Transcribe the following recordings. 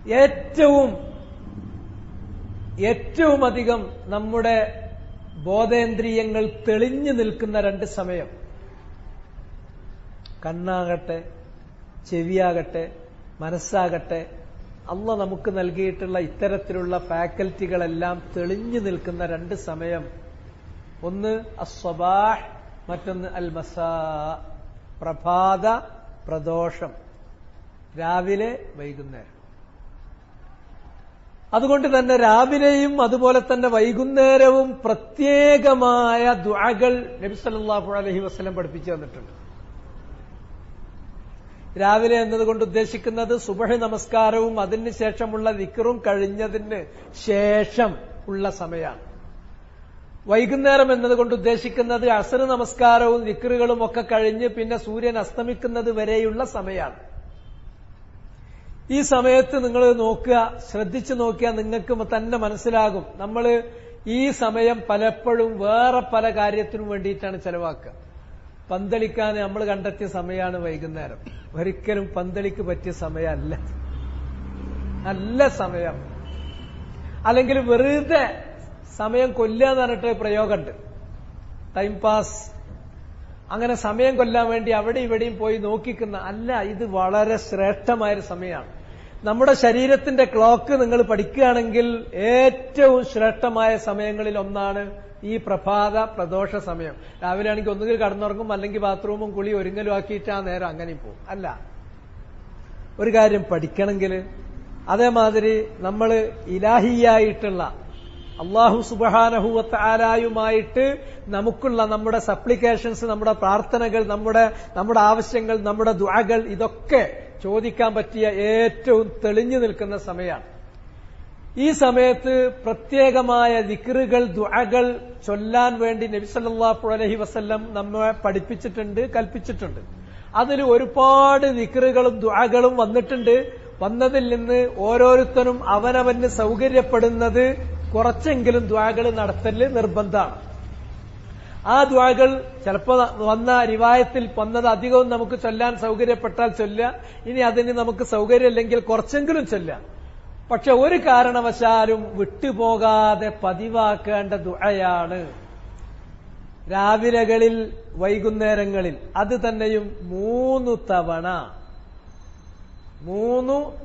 ഏറ്റവും അധികം നമ്മുടെ ബോധേന്ദ്രിയങ്ങൾ തെളിഞ്ഞു നിൽക്കുന്ന രണ്ട് സമയം, കണ്ണാകട്ടെ, ചെവിയാകട്ടെ, മനസ്സാകട്ടെ, അള്ളാഹ് നമുക്ക് നൽകിയിട്ടുള്ള ഇത്തരത്തിലുള്ള ഫാക്കൽറ്റികളെല്ലാം തെളിഞ്ഞു നിൽക്കുന്ന രണ്ട് സമയം, ഒന്ന് അസ്സബാഹ്, മറ്റൊന്ന് അൽ മസാ, പ്രഭാത പ്രദോഷം, രാവിലെ വൈകുന്നേരം. അതുകൊണ്ട് തന്നെ രാവിലെയും അതുപോലെ തന്നെ വൈകുന്നേരവും പ്രത്യേകമായ ദുആകൾ നബി സല്ലല്ലാഹു അലൈഹി വസല്ലം പഠിപ്പിച്ചു തന്നിട്ടുണ്ട്. രാവിലെ എന്നതുകൊണ്ട് ഉദ്ദേശിക്കുന്നത് സുബഹ് നമസ്കാരവും അതിന് ശേഷമുള്ള ദിക്റും കഴിഞ്ഞതിന് ശേഷം ഉള്ള സമയമാണ്. വൈകുന്നേരം എന്നതുകൊണ്ട് ഉദ്ദേശിക്കുന്നത് അസ്ർ നമസ്കാരവും ദിക്റുകളും ഒക്കെ കഴിഞ്ഞ് പിന്നെ സൂര്യൻ അസ്തമിക്കുന്നത് വരെയുള്ള സമയമാണ്. ഈ സമയത്ത് നിങ്ങൾ നോക്കുക, ശ്രദ്ധിച്ചു നോക്കിയാൽ നിങ്ങൾക്ക് തന്നെ മനസ്സിലാകും, നമ്മൾ ഈ സമയം പലപ്പോഴും വേറെ പല കാര്യത്തിനും വേണ്ടിയിട്ടാണ് ചെലവാക്കുക. പന്തളിക്കാൻ നമ്മൾ കണ്ടെത്തിയ സമയമാണ് വൈകുന്നേരം. ഒരിക്കലും പന്തളിക്ക് പറ്റിയ സമയമല്ല, നല്ല സമയം. അല്ലെങ്കിൽ വെറുതെ സമയം കൊല്ലുക എന്ന് പറഞ്ഞിട്ട് പ്രയോഗമുണ്ട്, ടൈം പാസ്. അങ്ങനെ സമയം കൊല്ലാൻ വേണ്ടി അവിടെ ഇവിടെയും പോയി നോക്കിക്കുന്ന അല്ല, ഇത് വളരെ ശ്രേഷ്ഠമായൊരു സമയമാണ്. നമ്മുടെ ശരീരത്തിന്റെ ക്ലോക്ക് നിങ്ങൾ പഠിക്കുകയാണെങ്കിൽ ഏറ്റവും ശ്രേഷ്ഠമായ സമയങ്ങളിൽ ഒന്നാണ് ഈ പ്രഭാത പ്രദോഷ സമയം. രാവിലെ ആണെങ്കിൽ ഒന്നുകിൽ കടന്നുറങ്ങും, അല്ലെങ്കിൽ ബാത്റൂമും കുളി ഒരുങ്ങലും ആക്കിയിട്ട് ആ നേരം അങ്ങനെ പോകും. അല്ല, ഒരു കാര്യം പഠിക്കണമെങ്കിൽ അതേമാതിരി നമ്മൾ ഇലാഹിയായിട്ടുള്ള അല്ലാഹു സുബ്ഹാനഹു വ തആലയുമായിട്ട് നമുക്കുള്ള നമ്മുടെ സപ്ലിക്കേഷൻസ്, നമ്മുടെ പ്രാർത്ഥനകൾ, നമ്മുടെ ആവശ്യങ്ങൾ, നമ്മുടെ ദുആകൾ, ഇതൊക്കെ ചോദിക്കാൻ പറ്റിയ ഏറ്റവും തെളിഞ്ഞു നിൽക്കുന്ന സമയമാണ്. ഈ സമയത്ത് പ്രത്യേകമായ ദിക്റുകൾ, ദുആകൾ ചൊല്ലാൻ വേണ്ടി നബി സല്ലല്ലാഹു അലൈഹി വസല്ലം നമ്മെ പഠിപ്പിച്ചിട്ടുണ്ട്, കൽപ്പിച്ചിട്ടുണ്ട്. അതിൽ ഒരുപാട് ദിക്റുകളും ദുആകളും വന്നിട്ടുണ്ട്. വന്നതിൽ നിന്ന് ഓരോരുത്തരും അവനവന് സൗകര്യപ്പെടുന്നത് കുറച്ചെങ്കിലും ദുആകൾ നടത്തല് നിർബന്ധമാണ്. ആ ദുആകൾ ചിലപ്പോൾ വന്ന റിവായത്തിൽ വന്നത് അധികവും നമുക്ക് ചൊല്ലാൻ സൗകര്യപ്പെട്ടാൽ ചൊല്ലുക, ഇനി അതിന് നമുക്ക് സൗകര്യമില്ലെങ്കിൽ കുറച്ചെങ്കിലും ചൊല്ലുക. പക്ഷെ ഒരു കാരണവശാലും വിട്ടുപോകാതെ പതിവാക്കേണ്ട ദുആയാണ് രാവിലെകളിൽ വൈകുന്നേരങ്ങളിൽ, അത് തന്നെയും 3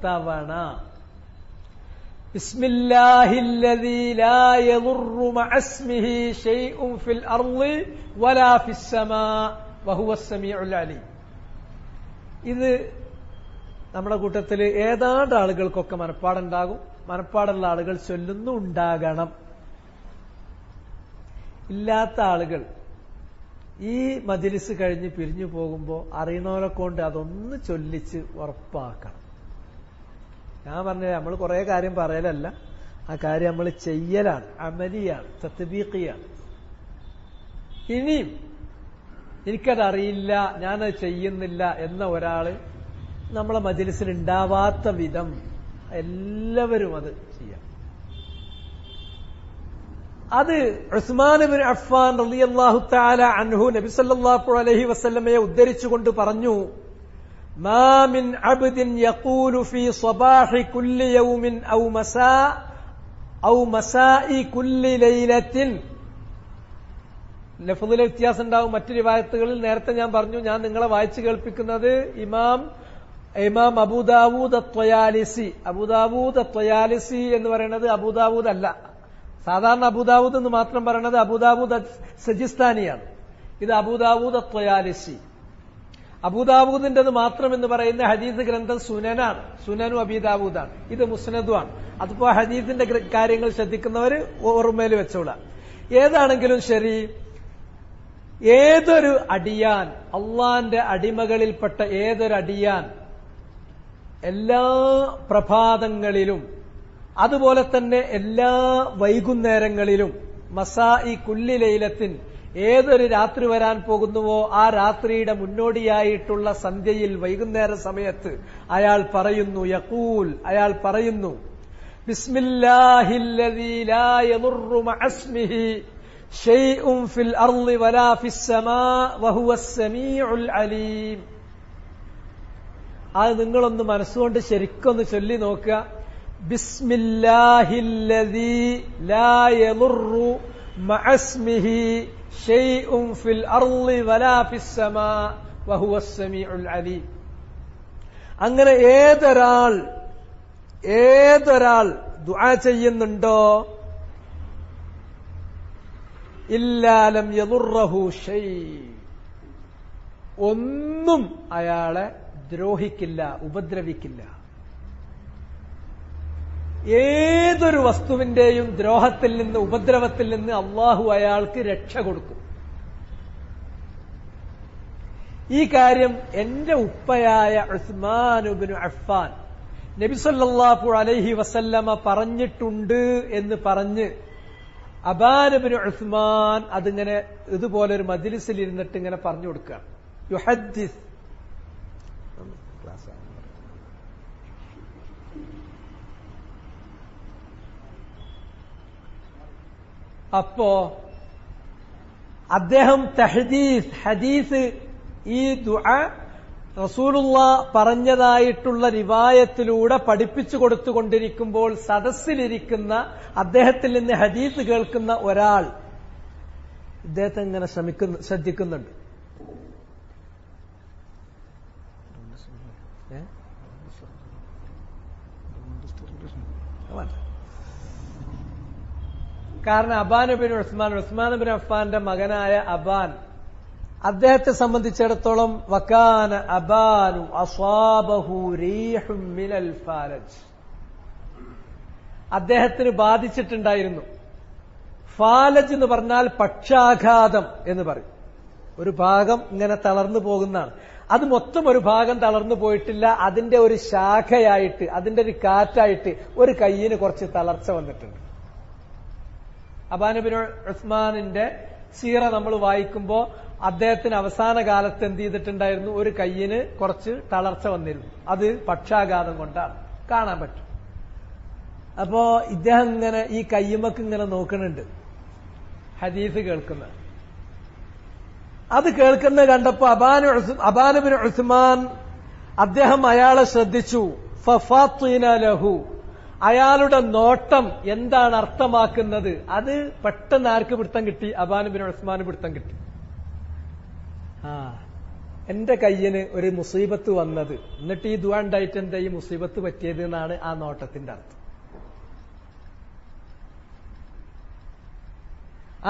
തവണ ബിസ്മില്ലാഹില്ലദീ ലാ യദുറു മഅസ്മിഹി ശൈഉൻ ഫിൽ അർളി വലാ ഫിസ് സമാ വഹുവസ് സമീഉൽ അലീം. ഇത് നമ്മുടെ കൂട്ടത്തിൽ ഏതാണ്ട് ആളുകൾക്കൊക്കെ മനപ്പാടുണ്ടാകും. മനപ്പാടുള്ള ആളുകൾ ചൊല്ലുന്നുണ്ടാകണം. ഇല്ലാത്ത ആളുകൾ ഈ മജ്‌ലിസ് കഴിഞ്ഞ് പിരിഞ്ഞു പോകുമ്പോൾ അറിയുന്നവരെ കൊണ്ട് അതൊന്ന് ചൊല്ലിച്ച് ഉറപ്പാക്കണം. ഞാൻ പറഞ്ഞത് നമ്മൾ കുറെ കാര്യം പറയലല്ല, ആ കാര്യം നമ്മൾ ചെയ്യലാണ്, അമലിയാണ്, തത്ബീഖിയാണ്. ഇനിയും എനിക്കതറിയില്ല, ഞാനത് ചെയ്യുന്നില്ല എന്ന ഒരാള് നമ്മളെ മജ്‌ലിസിൽ ഉണ്ടാവാത്ത വിധം എല്ലാവരും അത് ചെയ്യാം. അത് ഉസ്മാൻ ഇബ്നു അഫ്ഫാൻ റളിയല്ലാഹു തആല അൻഹു നബി സല്ലല്ലാഹു അലൈഹി വസല്ലമയെ ഉദ്ധരിച്ചുകൊണ്ട് പറഞ്ഞു, മാ മിൻ അബ്ദിൻ യഖൂലു ഫീ സ്വബാഹി കുല്ലി യൗമിൻ ഔ മസാഇ കുല്ലി ലൈലത്തിൻ. ലഫ്ളിൽ വ്യത്യാസം ഉണ്ടാവും. മറ്റു റിവായത്തുകളിൽ നേരത്തെ ഞാൻ പറഞ്ഞു, ഞാൻ നിങ്ങളെ വായിച്ചു കേൾപ്പിക്കുന്നത് ഇമാം അബൂദാവൂദ് അത്വയാലിസി. അബൂദാവൂദ് അത്വയാലിസി എന്ന് പറയുന്നത് അബൂദാവൂദ് അല്ല. സാധാരണ അബൂദാവൂദ് എന്ന് മാത്രം പറയുന്നത് അബൂദാവൂദ് സജിസ്ഥാനിയാണ്. ഇത് അബൂദാവൂദ് അത്വയാലിസി. അബൂദാവൂദിന്റെത് മാത്രം എന്ന് പറയുന്ന ഹദീസ് ഗ്രന്ഥം സുനനാണ്, സുനനു അബീദാവൂദാണ്. ഇത് മുസ്നദുമാണ്. അതിപ്പോ ഹദീസിന്റെ കാര്യങ്ങൾ ശ്രദ്ധിക്കുന്നവർ ഓർമ്മയിൽ വെച്ചോളാം. ഏതാണെങ്കിലും ശരി, ഏതൊരു അടിയാൻ, അള്ളാന്റെ അടിമകളിൽപ്പെട്ട ഏതൊരു അടിയാൻ എല്ലാ പ്രഭാതങ്ങളിലും അതുപോലെ തന്നെ എല്ലാ വൈകുന്നേരങ്ങളിലും മസാഇ കുല്ലി ലൈലത്തിൻ, ഏതൊരു രാത്രി വരാൻ പോകുന്നുവോ ആ രാത്രിയുടെ മുന്നോടിയായിട്ടുള്ള സന്ധ്യയിൽ വൈകുന്നേര സമയത്ത് അയാൾ പറയുന്നു, യഖൂൽ, അയാൾ പറയുന്നു, ബിസ്മില്ലാഹില്ലദീ ലാ യദുറു മഅസ്മിഹി ശൈഉൻ ഫിൽ അർളി വലാ ഫിസ് സമാ വഹുവസ് സമീഉൽ അലീം. അത് നിങ്ങളൊന്ന് മനസ്സുകൊണ്ട് ശരിക്കൊന്ന് ചൊല്ലി നോക്കുക. ബിസ്മില്ലാഹില്ലദീ ലാ യദുറു മഅസ്മിഹി ഷൈഉൻ ഫിൽ അർളി വലാ ഫിസ് സമാ വഹുവസ് സമീഉൽ അലീം. അങ്ങനെ ഏതൊരാൾ ദുആ ചെയ്യുന്നുണ്ടോ ഇല്ലാ ലം യദുറഹു ഷൈ, ഒന്നും അയാളെ ദ്രോഹിക്കില്ല, ഉപദ്രവിക്കില്ല. ഏതൊരു വസ്തുവിന്റെയും ദ്രോഹത്തിൽ നിന്ന്, ഉപദ്രവത്തിൽ നിന്ന് അള്ളാഹു അയാൾക്ക് രക്ഷ കൊടുക്കും. ഈ കാര്യം എന്റെ ഉപ്പയായ ഉസ്മാൻ ഇബ്നു അഫ്ഫാൻ നബി സല്ലല്ലാഹു അലൈഹി വസല്ലമ പറഞ്ഞിട്ടുണ്ട് എന്ന് പറഞ്ഞ് അബാൻ ഇബ്നു ഉസ്മാൻ അതിങ്ങനെ ഇതുപോലെ ഒരു മജ്ലിസിൽ ഇരുന്നിട്ട് ഇങ്ങനെ പറഞ്ഞു കൊടുക്കുകയാണ്. യുഹദ്ദിസ് അപ്പോ അദ്ദേഹം ഹദീസ് ഈ ദുആ റസൂലുള്ളാഹ് പറഞ്ഞതായിട്ടുള്ള റിവായത്തിലൂടെ പഠിപ്പിച്ചു കൊടുത്തുകൊണ്ടിരിക്കുമ്പോൾ സദസ്സിലിരിക്കുന്ന അദ്ദേഹത്തിൽ നിന്ന് ഹദീസ് കേൾക്കുന്ന ഒരാൾ ഇദ്ദേഹത്തെ ഇങ്ങനെ ശ്രദ്ധിക്കുന്നുണ്ട്. കാരണം അബാൻ ഇബ്നു ഉസ്മാൻ ഇബ്നു അഫ്ഫാന്റെ മകനായ അബാൻ, അദ്ദേഹത്തെ സംബന്ധിച്ചിടത്തോളം വകാന അബാനു അസ്വാബഹു റീഹും മിനൽ ഫാലജ്, അദ്ദേഹത്തിന് ബാധിച്ചിട്ടുണ്ടായിരുന്നു. ഫാലജ് എന്ന് പറഞ്ഞാൽ പക്ഷാഘാതം എന്ന് പറയും. ഒരു ഭാഗം ഇങ്ങനെ തളർന്നു പോകുന്നതാണ്. അത് മൊത്തം ഒരു ഭാഗം തളർന്നു പോയിട്ടില്ല, അതിന്റെ ഒരു ശാഖയായിട്ട്, അതിന്റെ ഒരു കാറ്റായിട്ട് ഒരു കയ്യിന് കുറച്ച് തളർച്ച വന്നിട്ടുണ്ട്. അബാൻ ഇബ്നു ഉസ്മാനിന്റെ സീറ നമ്മൾ വായിക്കുമ്പോ അദ്ദേഹത്തിന് അവസാന കാലത്ത് എന്ത് ചെയ്തിട്ടുണ്ടായിരുന്നു, ഒരു കയ്യിന് കുറച്ച് തളർച്ച വന്നിരുന്നു. അത് പക്ഷാഘാതം കൊണ്ടാണ്, കാണാൻ പറ്റും. അപ്പോ ഇദ്ദേഹം ഇങ്ങനെ ഈ കയ്യുമക്ക് ഇങ്ങനെ നോക്കുന്നുണ്ട്, ഹദീസ് കേൾക്കുന്നത്. അത് കേൾക്കുന്നത് കണ്ടപ്പോ അബാൻ ഇബ്നു ഉസ്മാൻ അദ്ദേഹം അയാളെ ശ്രദ്ധിച്ചു. ഫഫാത്തിന ലഹു, അയാളുടെ നോട്ടം എന്താണ് അർത്ഥമാക്കുന്നത് അത് പെട്ടെന്ന് ആർക്ക് പിടുത്തം കിട്ടി? അബാൻ ഇബ്നു ഉസ്മാന് പിടുത്തം കിട്ടി. എന്റെ കയ്യിന് ഒരു മുസീബത്ത് വന്നത്, എന്നിട്ട് ഈ ദുആ ഉണ്ടായിട്ട് എന്താ ഈ മുസീബത്ത് പറ്റിയത് എന്നാണ് ആ നോട്ടത്തിന്റെ അർത്ഥം.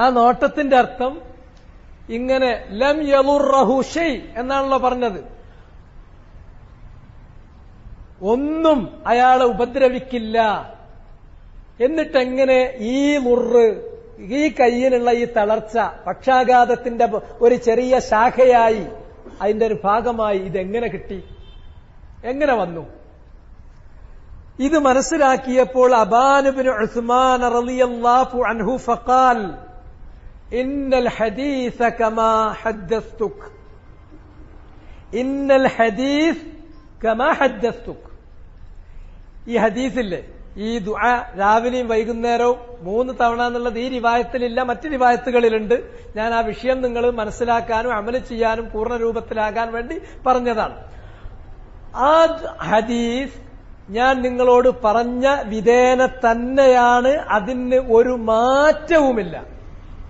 ആ നോട്ടത്തിന്റെ അർത്ഥം ഇങ്ങനെ ലം യളുറഹു ഷൈ എന്നാണല്ലോ പറഞ്ഞത്. ഒന്നും അയാളെ ഉപദ്രവിക്കില്ല. എന്നിട്ടെങ്ങനെ ഈ മുറ്, ഈ കയ്യിനുള്ള ഈ തളർച്ച പക്ഷാഘാതത്തിന്റെ ഒരു ചെറിയ ശാഖയായി, അതിന്റെ ഒരു ഭാഗമായി ഇതെങ്ങനെ കിട്ടി, എങ്ങനെ വന്നു? ഇത് മനസ്സിലാക്കിയപ്പോൾ അബാൻ ഇബ്നു ഉസ്മാൻ റളിയല്ലാഹു അൻഹു ഫഖാൽ ഇന്നൽ ഹദീസ കമാ ഹദ്ദസ്തുക്, ഇന്നൽ ഹദീസ് കമാ ഹദ്ദസ്തുക്. ഈ ഹദീസില്ലേ, ഈ ദുആ രാവിലെയും വൈകുന്നേരവും 3 തവണ എന്നുള്ളത് ഈ റിവായത്തിലില്ല, മറ്റ് റിവായത്തുകളിലുണ്ട്. ഞാൻ ആ വിഷയം നിങ്ങൾ മനസ്സിലാക്കാനും അമല് ചെയ്യാനും പൂർണ്ണ രൂപത്തിലാകാൻ വേണ്ടി പറഞ്ഞതാണ്. ആ ഹദീസ് ഞാൻ നിങ്ങളോട് പറഞ്ഞ വിധേന തന്നെയാണ്, അതിന് ഒരു മാറ്റവുമില്ല.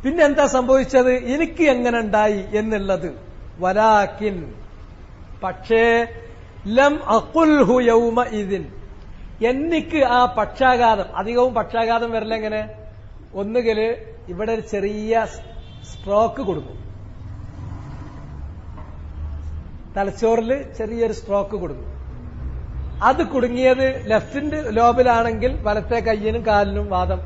പിന്നെന്താ സംഭവിച്ചത്, എനിക്ക് എങ്ങനെ ഉണ്ടായി എന്നുള്ളത്. വലാകിൻ, പക്ഷേ ലം അഖുൽഹു യൗമ ഇദിൻ, എനിക്ക് ആ പക്ഷാഘാതം, അധികവും പക്ഷാഘാതം വരല എങ്ങനെ, ഒന്നുകില് ഇവിടെ ഒരു ചെറിയ സ്ട്രോക്ക് കൊടുക്കും, തലച്ചോറിൽ ചെറിയൊരു സ്ട്രോക്ക് കൊടുക്കും. അത് കുടുങ്ങിയത് ലെഫ്റ്റിന്റെ ലോബിലാണെങ്കിൽ വലത്തെ കയ്യിനും കാലിനും വാദം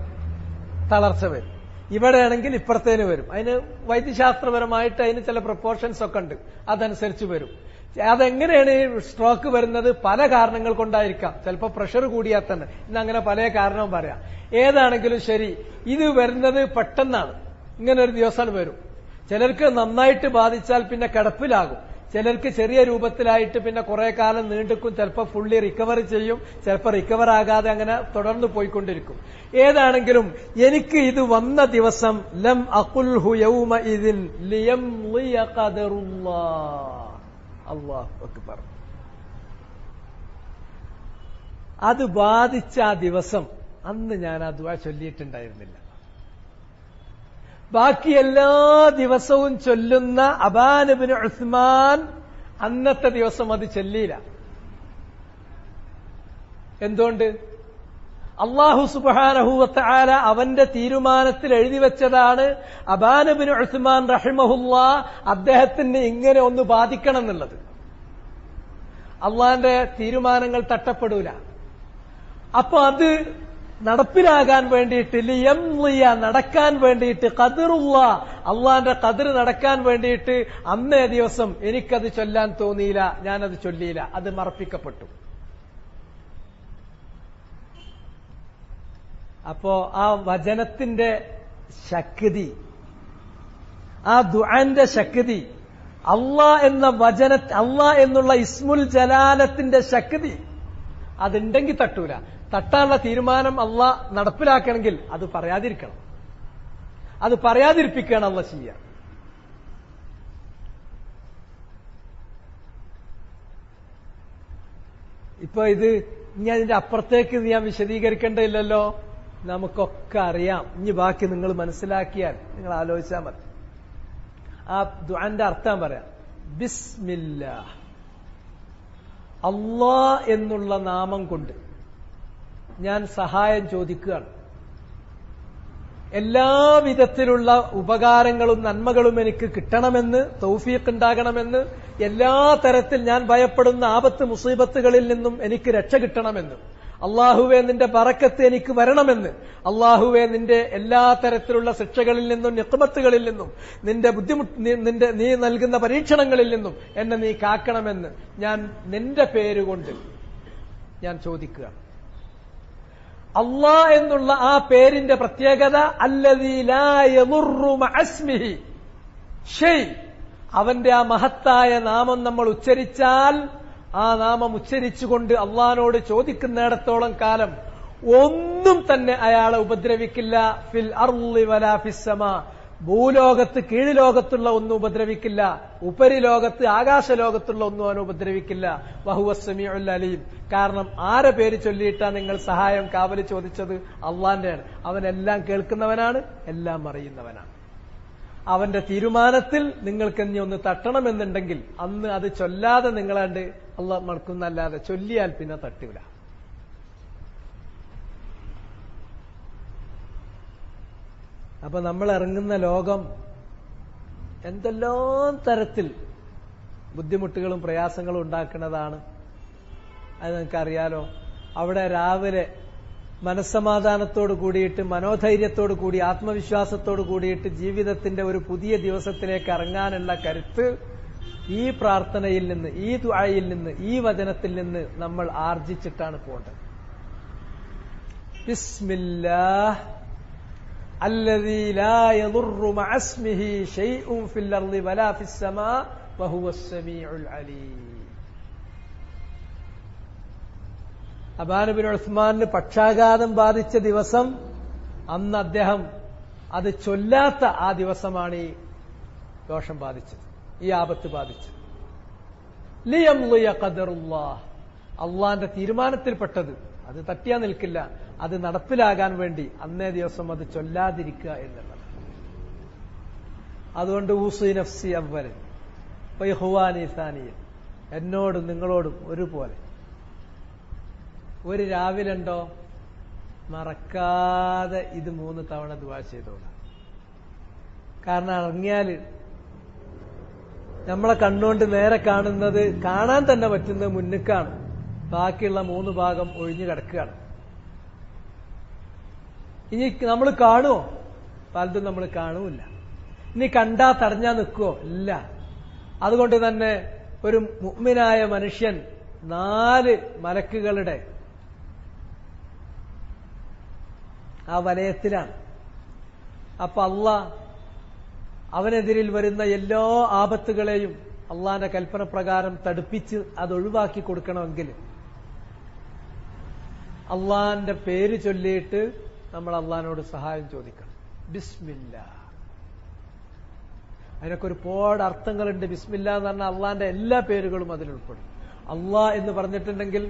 തളർച്ച വരും. ഇവിടെയാണെങ്കിൽ ഇപ്പുറത്തേന് വരും. അതിന് വൈദ്യശാസ്ത്രപരമായിട്ട് അതിന് ചില പ്രൊപ്പോർഷൻസ് ഒക്കെ ഉണ്ട്, അതനുസരിച്ച് വരും. അതെങ്ങനെയാണ് ഈ സ്ട്രോക്ക് വരുന്നത്? പല കാരണങ്ങൾ കൊണ്ടായിരിക്കാം. ചിലപ്പോൾ പ്രഷർ കൂടിയാൽ തന്നെ, ഇന്നങ്ങനെ പല കാരണവും പറയാം. ഏതാണെങ്കിലും ശരി, ഇത് വരുന്നത് പെട്ടെന്നാണ്. ഇങ്ങനെ ഒരു ദിവസം വരും. ചിലർക്ക് നന്നായിട്ട് ബാധിച്ചാൽ പിന്നെ കിടപ്പിലാകും, ചിലർക്ക് ചെറിയ രൂപത്തിലായിട്ട് പിന്നെ കുറെ കാലം നീണ്ടുക്കും, ചിലപ്പോൾ ഫുള്ളി റിക്കവർ ചെയ്യും, ചിലപ്പോൾ റിക്കവർ ആകാതെ അങ്ങനെ തുടർന്ന് പോയിക്കൊണ്ടിരിക്കും. ഏതാണെങ്കിലും എനിക്ക് ഇത് വന്ന ദിവസം ലം അഖുൽഹു യൗമ ഇദിൻ ലിയംളിയ ഖദറുല്ലാഹ്. അല്ലാഹു അക്ബർ. അത് ബാധിച്ച ആ ദിവസം അന്ന് ഞാൻ ആ ദുആ ചൊല്ലിയിട്ടുണ്ടായിരുന്നില്ല. ബാക്കി എല്ലാ ദിവസവും ചൊല്ലുന്ന അബാൻ ഇബ്നു ഉസ്മാൻ അന്നത്തെ ദിവസം അത് ചൊല്ലിയില്ല. എന്തുകൊണ്ട്? അല്ലാഹു സുബ്ഹാനഹു വ തആല അവന്റെ തീരുമാനത്തിൽ എഴുതി വെച്ചതാണ് അബാൻ ഇബ്നു ഉസ്മാൻ റഹിമഹുല്ലാഹ് അദ്ദേഹത്തിന് ഇങ്ങനെ ഒന്ന് ബാധിക്കണം എന്നുള്ളത്. അള്ളാന്റെ തീരുമാനങ്ങൾ തട്ടപ്പെടൂല. അപ്പൊ അത് നടപ്പിലാകാൻ വേണ്ടിയിട്ട് നടക്കാൻ വേണ്ടിയിട്ട് ഖദറുള്ള അള്ളാന്റെ ഖദർ നടക്കാൻ വേണ്ടിയിട്ട് അന്നേ ദിവസം എനിക്കത് ചൊല്ലാൻ തോന്നിയില്ല, ഞാനത് ചൊല്ലിയില്ല, അത് മറപ്പിക്കപ്പെട്ടു. അപ്പോ ആ വചനത്തിന്റെ ശക്തി, ആ ദുആന്റെ ശക്തി, അള്ളാ എന്നുള്ള ഇസ്മുൽ ജലാലത്തിന്റെ ശക്തി അതുണ്ടെങ്കിൽ തട്ടൂല. തട്ടാനുള്ള തീരുമാനം അള്ളാ നടപ്പിലാക്കണമെങ്കിൽ അത് പറയാതിരിക്കണം, അത് പറയാതിരിപ്പിക്കുകയാണ് അള്ളാ ചെയ്യുക. ഇപ്പൊ ഇത് ഇനി അതിന്റെ അപ്പുറത്തേക്ക് ഞാൻ വിശദീകരിക്കേണ്ടതില്ലല്ലോ, നമുക്കൊക്കെ അറിയാം. ഇനി ബാക്കി നിങ്ങൾ മനസ്സിലാക്കിയാൽ നിങ്ങൾ ആലോചിച്ചാൽ മതി. ആ ദുആന്റെ അർത്ഥം പറയാം. ബിസ്മില്ലാഹ്, അല്ലാ എന്നുള്ള നാമം കൊണ്ട് ഞാൻ സഹായം ചോദിക്കുകയാണ്. എല്ലാവിധത്തിലുള്ള ഉപകാരങ്ങളും നന്മകളും എനിക്ക് കിട്ടണമെന്ന്, തൗഫീഖ് ഉണ്ടാകണമെന്ന്, എല്ലാ തരത്തിൽ ഞാൻ ഭയപ്പെടുന്ന ആപത്ത് മുസീബത്തുകളിൽ നിന്നും എനിക്ക് രക്ഷ കിട്ടണമെന്ന്, അള്ളാഹുവേ നിന്റെ ബറക്കത്ത് എനിക്ക് വരണമെന്ന്, അള്ളാഹുവേ നിന്റെ എല്ലാ തരത്തിലുള്ള ശിക്ഷകളിൽ നിന്നും നിഖ്മത്തുകളിൽ നിന്നും നീ നൽകുന്ന പരീക്ഷണങ്ങളിൽ നിന്നും എന്നെ നീ കാക്കണമെന്ന് ഞാൻ നിന്റെ പേരുകൊണ്ട് ഞാൻ ചോദിക്കുകയാണ്. അള്ളാ എന്നുള്ള ആ പേരിന്റെ പ്രത്യേകത അല്ലദീ ലാ യദുറു മഅസ്മിഹി ഷൈ, അവന്റെ ആ മഹത്തായ നാമം നമ്മൾ ഉച്ചരിച്ചാൽ, ആ നാമം ഉച്ചരിച്ചുകൊണ്ട് അള്ളാഹിനോട് ചോദിക്കുന്നിടത്തോളം കാലം ഒന്നും തന്നെ അയാളെ ഉപദ്രവിക്കില്ല. ഫിൽ അർളി വലാ ഫിസ്സമാ, ഭൂലോകത്ത് കീഴ്ലോകത്തുള്ള ഒന്നും ഉപദ്രവിക്കില്ല, ഉപരിലോകത്ത് ആകാശലോകത്തുള്ള ഒന്നും അവനെ ഉപദ്രവിക്കില്ല. വഹുവസ് സമീഉൽ അലീം. കാരണം ആരെ പേര് ചൊല്ലിയിട്ടാ നിങ്ങൾ സഹായം കാവല് ചോദിച്ചത്? അള്ളാന്റെയാണ്. അവനെല്ലാം കേൾക്കുന്നവനാണ്, എല്ലാം അറിയുന്നവനാണ്. അവന്റെ തീരുമാനത്തിൽ നിങ്ങൾക്ക് ഇനി ഒന്ന് തട്ടണമെന്നുണ്ടെങ്കിൽ അന്ന് അത് ചൊല്ലാതെ നിങ്ങളാണ്ട് അള്ളാഹ് മറക്കുന്നല്ലാതെ, ചൊല്ലിയാൽ പിന്നെ തട്ടൂല. അപ്പൊ നമ്മൾ ഇറങ്ങുന്ന ലോകം എന്തെല്ലാം തരത്തിൽ ബുദ്ധിമുട്ടുകളും പ്രയാസങ്ങളും ഉണ്ടാക്കുന്നതാണ്. അത് നിങ്ങൾക്കറിയാലോ. അവിടെ രാവിലെ മനസ്സമാധാനത്തോട് കൂടിയിട്ട്, മനോധൈര്യത്തോട് കൂടി, ആത്മവിശ്വാസത്തോട് കൂടിയിട്ട് ജീവിതത്തിന്റെ ഒരു പുതിയ ദിവസത്തിലേക്ക് ഇറങ്ങാനുള്ള കരുത്ത് ഈ പ്രാർത്ഥനയിൽ നിന്ന്, ഈ ദുആയിൽ നിന്ന്, ഈ വചനത്തിൽ നിന്ന് നമ്മൾ ആർജിച്ചിട്ടാണ് പോകേണ്ടത്. ബിസ്മില്ലാഹ് അല്ലദീ ലാ യദുറു മഅസ്മിഹി ശൈഉൻ ഫിൽ അർളി വലാ ഫിസ്സമാ വഹുവസ് സമീഉൽ അലീം. അബാൻ ഇബ്നു ഉസ്മാന് പക്ഷാഘാതം ബാധിച്ച ദിവസം, അന്ന് അദ്ദേഹം അത് ചൊല്ലാത്ത ആ ദിവസമാണ് ഈ ദോഷം ബാധിച്ചത്, ഈ ആപത്ത് ബാധിച്ചത്. ലിയംളിയ ഖദറുല്ലാഹ്, അള്ളാന്റെ തീരുമാനത്തിൽപ്പെട്ടത് അത് തട്ടിയാ നിൽക്കില്ല, അത് നടപ്പിലാകാൻ വേണ്ടി അന്നേ ദിവസം അത് ചൊല്ലാതിരിക്കുക എന്നുള്ളത്. അതുകൊണ്ട് ഊസി നഫ്സി അവ്വലൻ വഇഖ്വാനി സാനിയൻ, എന്നോടും നിങ്ങളോടും ഒരുപോലെ ഒരു രാവിലുണ്ടോ മറക്കാതെ ഇത് 3 തവണ ദുആ ചെയ്തോളാം. കാരണം ഇറങ്ങിയാല് നമ്മളെ കണ്ണുകൊണ്ട് നേരെ കാണുന്നത്, കാണാൻ തന്നെ പറ്റുന്നത് മുന്നിക്കാണ്, ബാക്കിയുള്ള 3 ഭാഗം ഒഴിഞ്ഞു കിടക്കുകയാണ്. ഇനി നമ്മൾ കാണുമോ? പലതും നമ്മൾ കാണൂല. ഇനി കണ്ടാ തടഞ്ഞാ നിൽക്കുവോ? ഇല്ല. അതുകൊണ്ട് തന്നെ ഒരു മുഅ്മിനായ മനുഷ്യൻ 4 മലക്കുകളുടെ ആ വലയത്തിലാണ്. അപ്പൊ അള്ളാഹ് അവനെതിരിൽ വരുന്ന എല്ലാ ആപത്തുകളെയും അള്ളാന്റെ കൽപ്പന പ്രകാരം തടുപ്പിച്ച് അത് ഒഴിവാക്കി കൊടുക്കണമെങ്കിൽ അള്ളാന്റെ പേര് ചൊല്ലിയിട്ട് നമ്മൾ അള്ളാഹിനോട് സഹായം ചോദിക്കണം. ബിസ്മില്ലാ. അതിനൊക്കെ ഒരുപാട് അർത്ഥങ്ങളുണ്ട്. ബിസ്മില്ലാ എന്ന് പറഞ്ഞാൽ അള്ളാന്റെ എല്ലാ പേരുകളും അതിൽ ഉൾപ്പെടും. അള്ളാഹ് എന്ന് പറഞ്ഞിട്ടുണ്ടെങ്കിൽ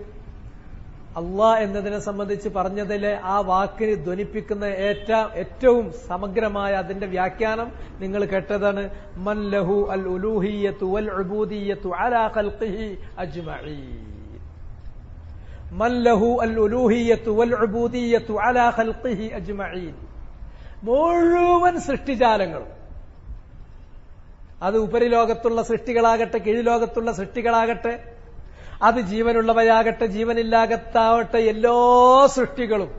അള്ളാഹ് എന്നതിനെ സംബന്ധിച്ച് പറഞ്ഞതിലെ ആ വാക്കിന് ധ്വനിപ്പിക്കുന്ന ഏറ്റവും സമഗ്രമായ അതിന്റെ വ്യാഖ്യാനം നിങ്ങൾ കേട്ടതാണ്. മൻ ലഹു അൽ ഉലൂഹിയ്യത്തു വൽ ഉബൂദിയ്യത്തു അലാ ഖൽഖിഹി അജ്മഈൻ. മൻ ലഹു അൽ ഉലൂഹിയ്യത്തു വൽ ഉബൂദിയ്യത്തു അലാ ഖൽഖിഹി അജ്മഈൻ. മുഴുവൻ സൃഷ്ടിജാലങ്ങളും, അത് ഉപരിലോകത്തുള്ള സൃഷ്ടികളാകട്ടെ കീഴ്ലോകത്തുള്ള സൃഷ്ടികളാകട്ടെ, അത് ജീവനുള്ളവയാകട്ടെ ജീവനില്ലാകത്താവട്ടെ, എല്ലാ സൃഷ്ടികളും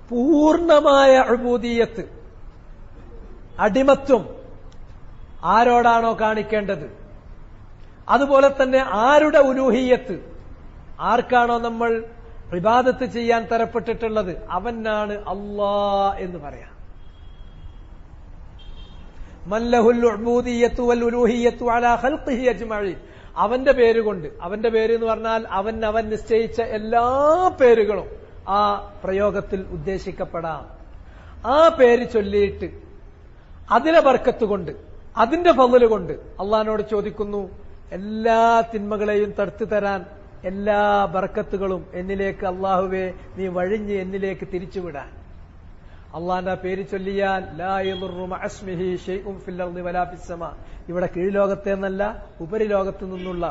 പൂർണ്ണമായ ഉബൂദിയ്യത്ത്, അടിമത്വം ആരോടാണോ കാണിക്കേണ്ടത്, അതുപോലെ തന്നെ ആരുടെ ഉലൂഹിയ്യത്ത്, ആർക്കാണോ നമ്മൾ ഇബാദത്ത് ചെയ്യാൻ തരപ്പെട്ടിട്ടുള്ളത് അവനാണ് അല്ലാഹ് എന്ന് പറയാം. മല്ലഹുൽ ഉബൂദിയ്യത്തു വൽ ഉലൂഹിയ്യത്തു അലാ ഖൽഖിഹി അജ്മഈൻ. അവന്റെ പേരുകൊണ്ട്, അവന്റെ പേര് എന്ന് പറഞ്ഞാൽ അവൻ നിശ്ചയിച്ച എല്ലാ പേരുകളും ആ പ്രയോഗത്തിൽ ഉദ്ദേശിക്കപ്പെടാം. ആ പേര് ചൊല്ലിയിട്ട് അതിലെ ബർക്കത്ത് കൊണ്ട്, അതിന്റെ ഫള് കൊണ്ട് അള്ളാഹിനോട് ചോദിക്കുന്നു, എല്ലാ തിന്മകളെയും തടുത്തു തരാൻ എല്ലാ ബർക്കത്തുകളും എന്നിലേക്ക് അള്ളാഹുവേ നീ വഴിഞ്ഞ് എന്നിലേക്ക് തിരിച്ചുവിടാൻ. അള്ളാന്റെ പേര് ചൊല്ലിയാൽ ലാ യദുറു മഅസ്മിഹി ശൈഉൻ ഫിൽ അർളി വലാ ഫിസ് സമാ, ഇവിടെ കീഴ്ലോകത്തെ എന്നല്ല ഉപരിലോകത്തു നിന്നുള്ള